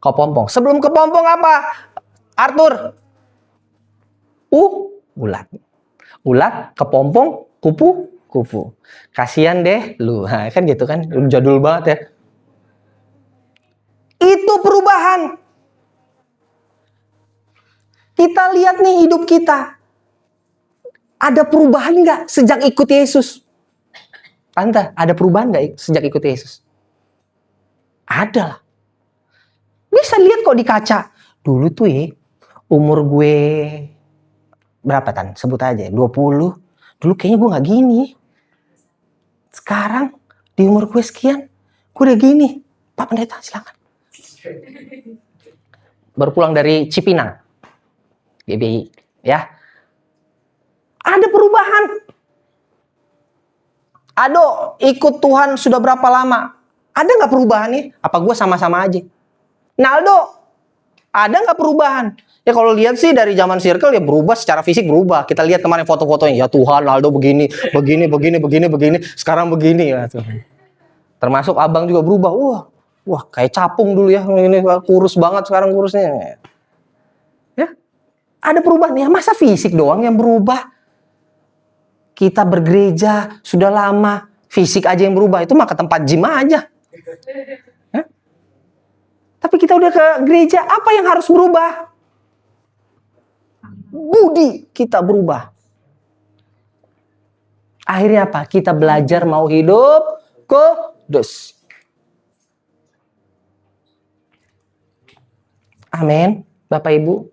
Kepompong. Sebelum kepompong apa? Arthur? Ulat. Ulat, kepompong, kupu-kupu. Kasian deh lu. Kan gitu kan, jadul banget ya. Itu perubahan. Kita lihat nih hidup kita. Ada perubahan nggak sejak ikut Yesus? Tante, ada perubahan nggak sejak ikut Yesus? Ada lah. Bisa lihat kok di kaca. Dulu tuh umur gue berapa Tan? Sebut aja 20. Dulu kayaknya gue nggak gini. Sekarang di umur gue sekian, gue udah gini. Pak Pendeta silakan. Baru pulang dari Cipinang, GBI, ya. Ada perubahan. Ado, ikut Tuhan sudah berapa lama? Ada nggak perubahan nih? Apa gue sama-sama aja? Naldo, ada nggak perubahan? Ya kalau lihat sih dari zaman circle ya berubah secara fisik berubah. Kita lihat kemarin foto-fotonya, ya Tuhan, Naldo begini. Sekarang begini ya. Termasuk abang juga berubah. Wah, kayak capung dulu ya. Ini kurus banget sekarang kurusnya. Ya, ada perubahan. Ya masa fisik doang yang berubah? Kita bergereja sudah lama, fisik aja yang berubah. Itu mah ke tempat gym aja. Ya? Tapi kita udah ke gereja, apa yang harus berubah? Budi kita berubah. Akhirnya apa? Kita belajar mau hidup kudus. Amin, Bapak Ibu.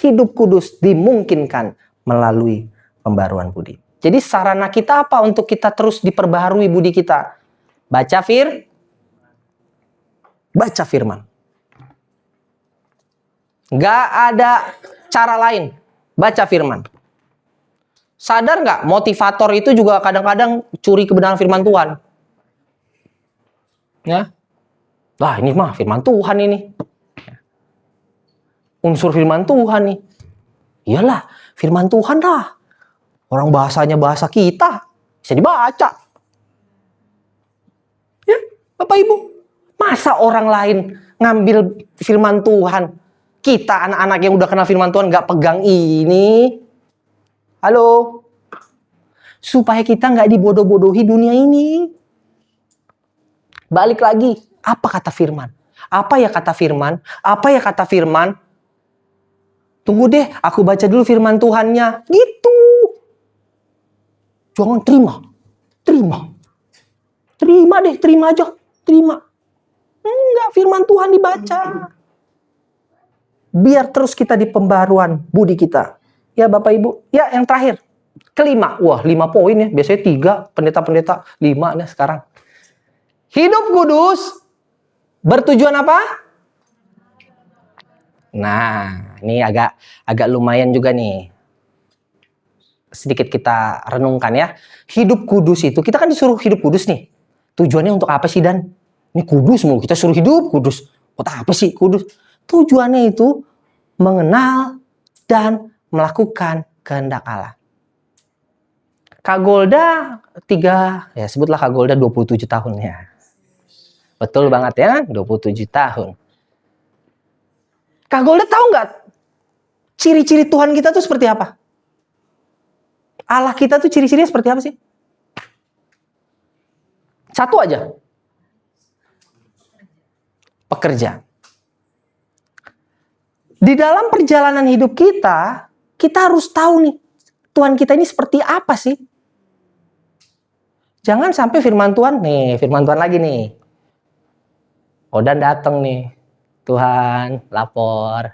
Hidup kudus dimungkinkan melalui pembaruan budi. Jadi sarana kita apa untuk kita terus diperbaharui budi kita? Baca firman. Nggak ada cara lain. Baca firman. Sadar nggak, motivator itu juga kadang-kadang curi kebenaran firman Tuhan. Ya, lah ini mah firman Tuhan ini. Unsur firman Tuhan nih. Iyalah, firman Tuhan lah. Orang bahasanya bahasa kita, bisa dibaca. Ya, Bapak Ibu. Masa orang lain ngambil firman Tuhan, kita anak-anak yang udah kenal firman Tuhan nggak pegang ini? Halo? Supaya kita nggak dibodoh-bodohi dunia ini. Balik lagi, apa kata firman? Apa ya kata firman? Apa ya kata firman? Tunggu deh, aku baca dulu firman Tuhannya. Gitu. Jangan terima. Terima deh, terima aja. Terima. Enggak, firman Tuhan dibaca. Biar terus kita di pembaruan budi kita. Ya Bapak Ibu. Ya yang terakhir. Kelima. Wah 5 poin ya. Biasanya 3. Pendeta-pendeta 5 nih sekarang. Hidup kudus. Bertujuan apa? Nah, ini agak lumayan juga nih. Sedikit kita renungkan ya. Hidup kudus itu, kita kan disuruh hidup kudus nih. Tujuannya untuk apa sih Dan? Ini kudus mulu, kita suruh hidup kudus. Buat apa sih kudus? Tujuannya itu mengenal dan melakukan kehendak Allah. Kak Golda ya sebutlah Kak Golda 27 tahun ya. Betul banget ya, 27 tahun. Kak Golda tahu nggak ciri-ciri Tuhan kita tuh seperti apa? Allah kita tuh ciri-cirinya seperti apa sih? Satu aja. Pekerja. Di dalam perjalanan hidup kita harus tahu nih, Tuhan kita ini seperti apa sih? Jangan sampai firman Tuhan lagi nih. Odan datang nih. Tuhan, lapor.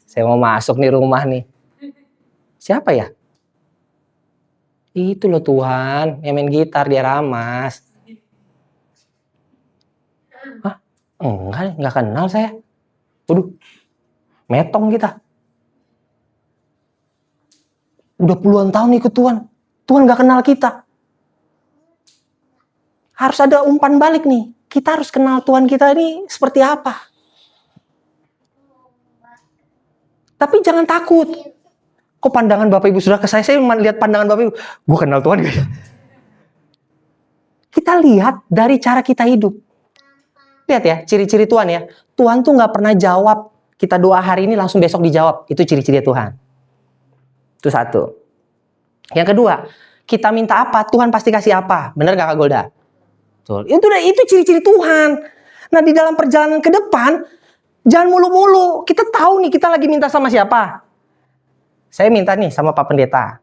Saya mau masuk nih rumah nih. Siapa ya? Itu loh Tuhan, yang main gitar dia Ramas. Hah? Enggak kenal saya. Waduh, metong kita. Udah puluhan tahun ikut Tuhan. Tuhan gak kenal kita. Harus ada umpan balik nih. Kita harus kenal Tuhan kita ini seperti apa. Tapi jangan takut. Kok pandangan Bapak Ibu sudah ke saya lihat pandangan Bapak Ibu. Gue kenal Tuhan gak ya? Kita lihat dari cara kita hidup. Lihat ya, ciri-ciri Tuhan ya. Tuhan tuh gak pernah jawab. Kita doa hari ini langsung besok dijawab. Itu ciri-ciri Tuhan. Itu satu. Yang kedua, kita minta apa, Tuhan pasti kasih apa. Benar gak Kak Golda? Betul. Itu ciri-ciri Tuhan. Nah di dalam perjalanan ke depan, jangan mulu-mulu. Kita tahu nih kita lagi minta sama siapa. Saya minta nih sama Pak Pendeta.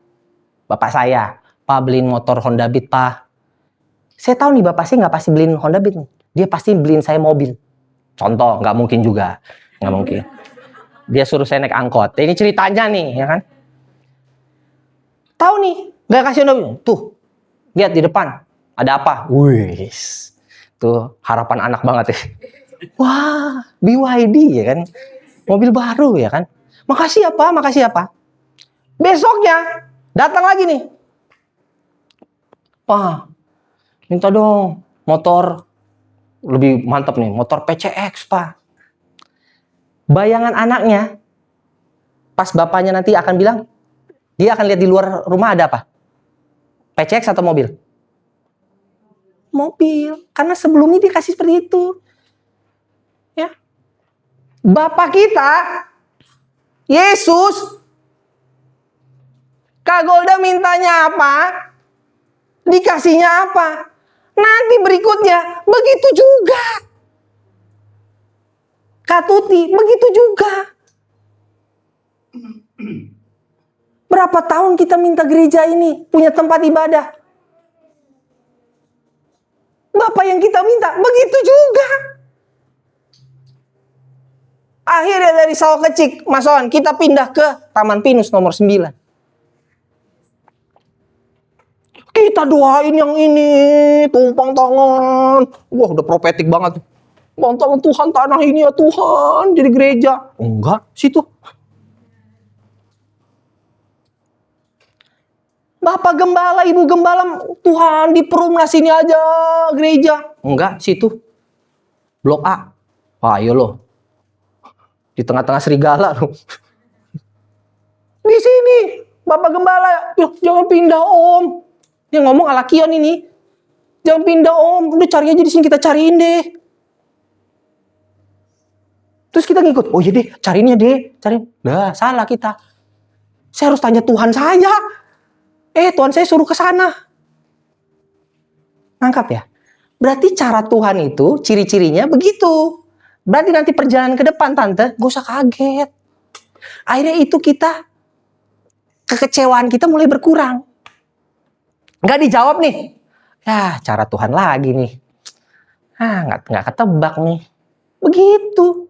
Bapak saya, Pak beliin motor Honda Beat Pak. Saya tahu nih Bapak sih nggak pasti beliin Honda Beat nih. Dia pasti beliin saya mobil. Contoh, nggak mungkin juga. Nggak mungkin. Dia suruh saya naik angkot. Ini ceritanya nih, ya kan? Tahu nih, nggak kasih Honda Beat. Tuh, lihat di depan. Ada apa? Wih, tuh harapan anak banget ya. Wah, BYD ya kan? Mobil baru ya kan? Makasih ya Pak, makasih ya Pak. Besoknya datang lagi nih. Pak, minta dong motor lebih mantap nih, motor PCX Pak. Bayangan anaknya, pas bapaknya nanti akan bilang, dia akan lihat di luar rumah ada apa? PCX atau mobil? Mobil, karena sebelumnya dia kasih seperti itu. Ya. Bapak kita, Yesus, Kak Golda mintanya apa? Dikasihnya apa? Nanti berikutnya, begitu juga. Kak Tuti, begitu juga. Berapa tahun kita minta gereja ini punya tempat ibadah? Bapak yang kita minta, begitu juga. Akhirnya dari sawah kecil, Masoan, kita pindah ke Taman Pinus nomor 9. Kita doain yang ini, tumpang tangan. Wah, udah profetik banget. Tolong Tuhan tanah ini ya Tuhan jadi gereja. Enggak, situ. Bapak gembala, ibu gembala, Tuhan di Perumnas sini aja gereja. Enggak, situ. Blok A. Wah, ayo loh. Di tengah-tengah serigala loh. Di sini, Bapak gembala, jangan pindah Om. Yang ngomong Alakion ini. Jangan pindah Om, udah cari aja di sini, kita cariin deh. Terus kita ngikut, oh iya deh, cariin ya deh, cariin. Nah, salah kita. Saya harus tanya Tuhan saya. Tuhan saya suruh ke sana. Nangkap ya? Berarti cara Tuhan itu, ciri-cirinya begitu. Berarti nanti perjalanan ke depan, Tante, gak usah kaget. Akhirnya itu kita, kekecewaan kita mulai berkurang. Gak dijawab nih. Ya, cara Tuhan lagi nih. Gak ketebak nih. Begitu.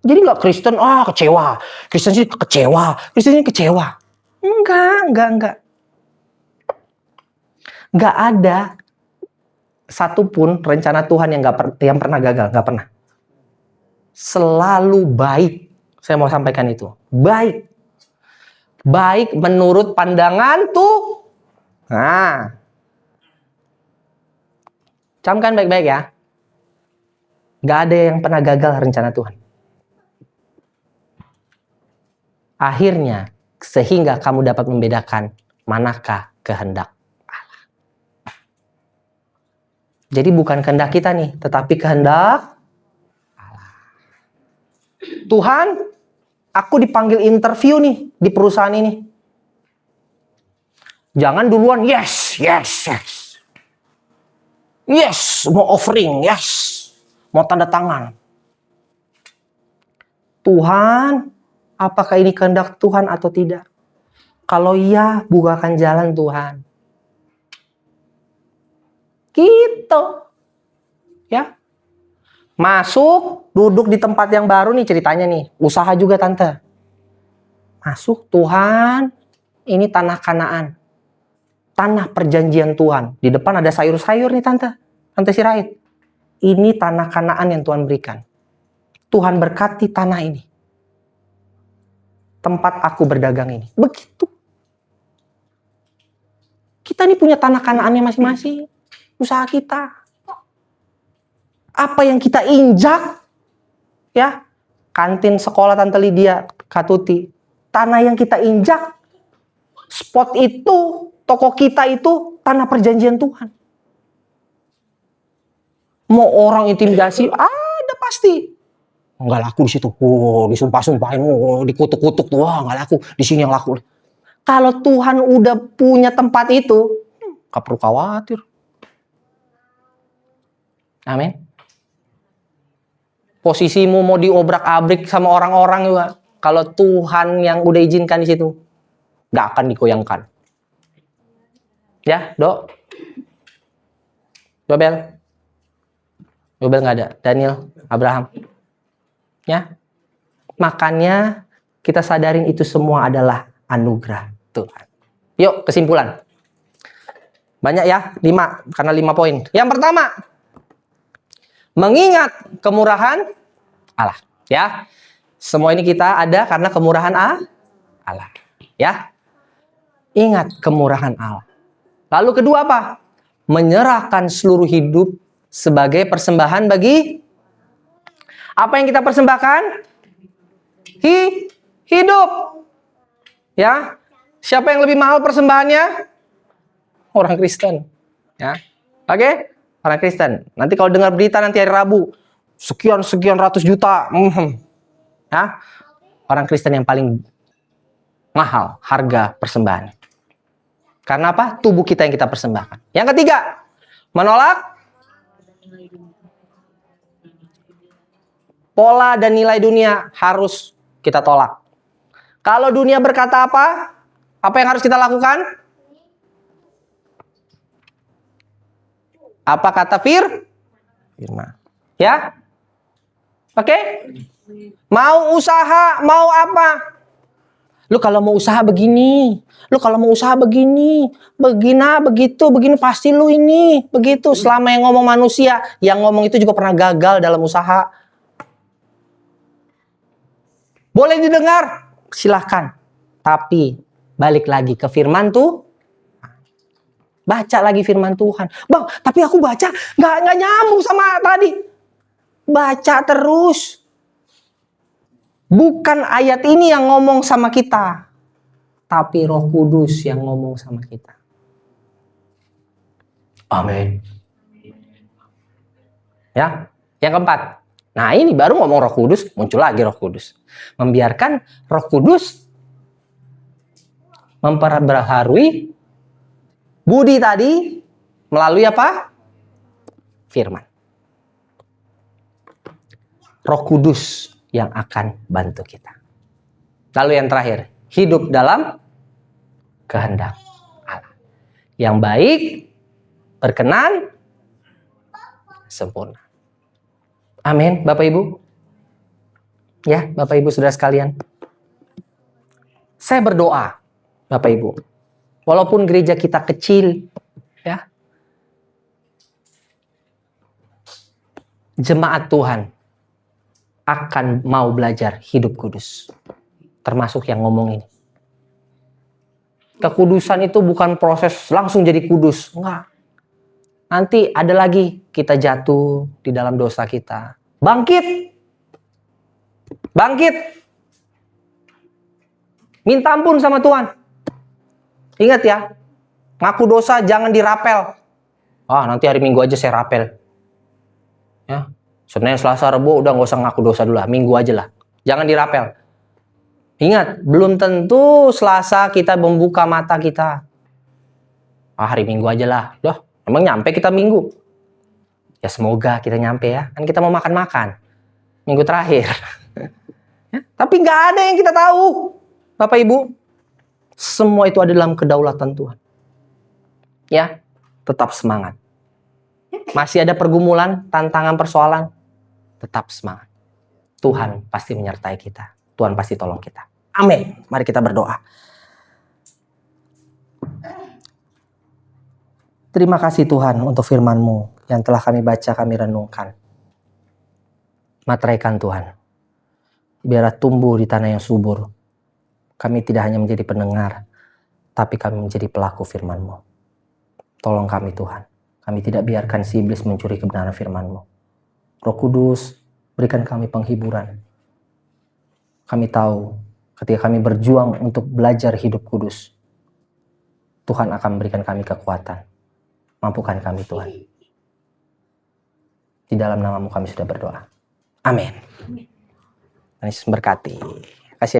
Jadi gak Kristen, kecewa. Kristen sih kecewa. Kristen sih kecewa. Enggak. Gak ada satupun rencana Tuhan yang pernah gagal. Gak pernah. Selalu baik. Saya mau sampaikan itu. Baik. Baik menurut pandangan tuh. Nah. Camkan baik-baik ya. Gak ada yang pernah gagal rencana Tuhan. Akhirnya, sehingga kamu dapat membedakan manakah kehendak Allah. Jadi bukan kehendak kita nih, tetapi kehendak Allah. Tuhan, aku dipanggil interview nih di perusahaan ini. Jangan duluan, yes. Yes, mau offering, yes. Mau tanda tangan. Tuhan, apakah ini kehendak Tuhan atau tidak? Kalau iya, bukakan jalan Tuhan. Gitu. Ya. Masuk, duduk di tempat yang baru nih ceritanya nih. Usaha juga Tante. Masuk, Tuhan, ini tanah Kanaan. Tanah perjanjian Tuhan. Di depan ada sayur-sayur nih Tante. Tante Sirait. Ini tanah Kanaan yang Tuhan berikan. Tuhan berkati tanah ini. Tempat aku berdagang ini. Begitu. Kita ini punya tanah Kanaannya masing-masing. Usaha kita. Apa yang kita injak. Ya. Kantin sekolah Tante Lydia Katuti. Tanah yang kita injak. Spot itu. Toko kita itu tanah perjanjian Tuhan. Mau orang intimidasi, ada pasti. Nggak laku di situ. Disumpah-sumpahin, dikutuk-kutuk tuh, nggak laku. Di sini yang laku. Kalau Tuhan udah punya tempat itu, nggak perlu khawatir. Amin. Posisimu mau diobrak-abrik sama orang-orang juga. Kalau Tuhan yang udah izinkan di situ, nggak akan digoyangkan. Ya, Dok. Dobel nggak ada. Daniel, Abraham. Ya. Makanya kita sadarin itu semua adalah anugerah Tuhan. Yuk, kesimpulan. Banyak ya, 5. Karena 5 poin. Yang pertama, mengingat kemurahan Allah. Ya. Semua ini kita ada karena kemurahan Allah. Ya. Ingat kemurahan Allah. Lalu kedua apa? Menyerahkan seluruh hidup sebagai persembahan bagi apa yang kita persembahkan? Hidup. Ya. Siapa yang lebih mahal persembahannya? Orang Kristen. Ya. Oke? Orang Kristen. Nanti kalau dengar berita nanti hari Rabu, sekian ratus juta. Ya. Orang Kristen yang paling mahal harga persembahan. Karena apa? Tubuh kita yang kita persembahkan. Yang ketiga, menolak pola dan nilai dunia harus kita tolak. Kalau dunia berkata apa? Apa yang harus kita lakukan? Apa kata firman? Ya? Oke? Mau usaha, mau apa? Lu kalau mau usaha begini, lu kalau mau usaha begini, begini pasti lu ini, begitu. Selama yang ngomong manusia, yang ngomong itu juga pernah gagal dalam usaha. Boleh didengar, silahkan. Tapi balik lagi ke firman tuh, baca lagi firman Tuhan. Bang, tapi aku baca nggak nyambung sama tadi. Baca terus. Bukan ayat ini yang ngomong sama kita, tapi Roh Kudus yang ngomong sama kita. Amin. Ya, yang keempat. Nah, ini baru ngomong Roh Kudus, muncul lagi Roh Kudus. Membiarkan Roh Kudus memperbaharui budi tadi melalui apa? Firman. Roh Kudus yang akan bantu kita. Lalu yang terakhir, hidup dalam kehendak Allah. Yang baik, berkenan, sempurna. Amin, Bapak Ibu. Ya, Bapak Ibu saudara sekalian. Saya berdoa, Bapak Ibu. Walaupun gereja kita kecil, ya. Jemaat Tuhan akan mau belajar hidup kudus. Termasuk yang ngomong ini. Kekudusan itu bukan proses langsung jadi kudus. Enggak. Nanti ada lagi kita jatuh di dalam dosa kita. Bangkit. Bangkit. Minta ampun sama Tuhan. Ingat ya. Ngaku dosa jangan dirapel. Nanti hari Minggu aja saya rapel. Ya. Senin, Selasa, Rabu udah gak usah ngaku dosa dulu lah. Minggu aja lah. Jangan dirapel. Ingat, belum tentu Selasa kita membuka mata kita. Hari Minggu aja lah. Loh, emang nyampe kita Minggu? Ya semoga kita nyampe ya. Kan kita mau makan-makan. Minggu terakhir. Ya, tapi gak ada yang kita tahu. Bapak Ibu. Semua itu ada dalam kedaulatan Tuhan. Ya, tetap semangat. Masih ada pergumulan, tantangan, persoalan. Tetap semangat. Tuhan pasti menyertai kita. Tuhan pasti tolong kita. Amin. Mari kita berdoa. Terima kasih Tuhan untuk firman-Mu yang telah kami baca, kami renungkan. Materaikan Tuhan. Biarlah tumbuh di tanah yang subur. Kami tidak hanya menjadi pendengar, tapi kami menjadi pelaku firman-Mu. Tolong kami Tuhan. Kami tidak biarkan si iblis mencuri kebenaran firman-Mu. Roh Kudus, berikan kami penghiburan. Kami tahu ketika kami berjuang untuk belajar hidup kudus, Tuhan akan memberikan kami kekuatan. Mampukan kami Tuhan. Di dalam nama-Mu kami sudah berdoa. Amin. Yesus berkati.